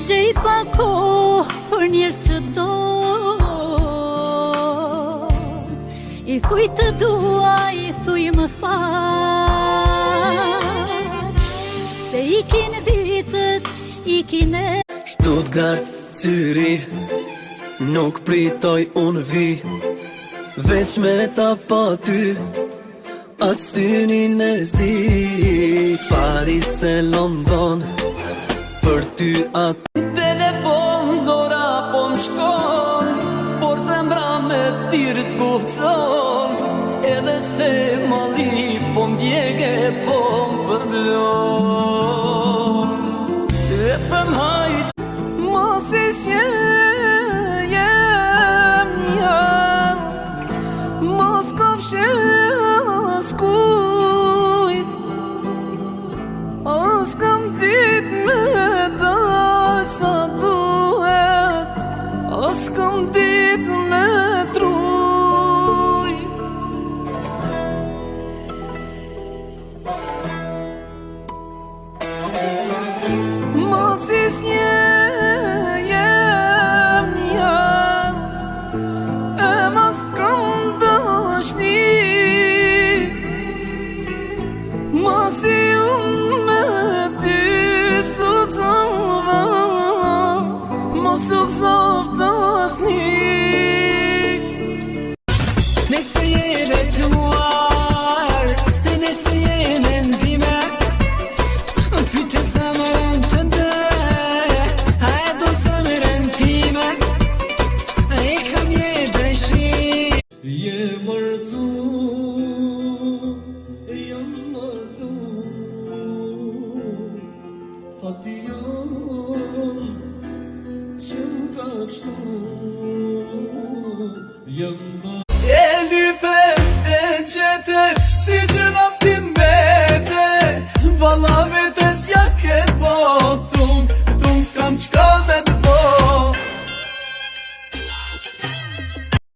gjej pa kohë për njerëz që do. I thuj të dua, i thuj më fal, se ikin vitet, ikin e. Stuttgart, Zürich, nuk pritoj unë vi, veç me ta pa ty, atë synin e zi. Paris e London, për ty atë telefon dora po m'shkon, por zemra me thirë s'kupton, edhe se mali po m'djege po m'përblon. E fëm hajt mos e s'jem jam, mos kopshe s'kujt, as kam dit me daj sa duhet, as kam dit me trujt. Mos e s'jem jam, e mos kam dashni, mos e unë me ty sukzova, mos sukzova asni. Nëse je veçuar, nëse je mendime, pyte zemrën tënde, a e do zemrën time, a e kam je dëshirë. Je mërtu, jam mërtu, fati jam që m'ka kështu, jam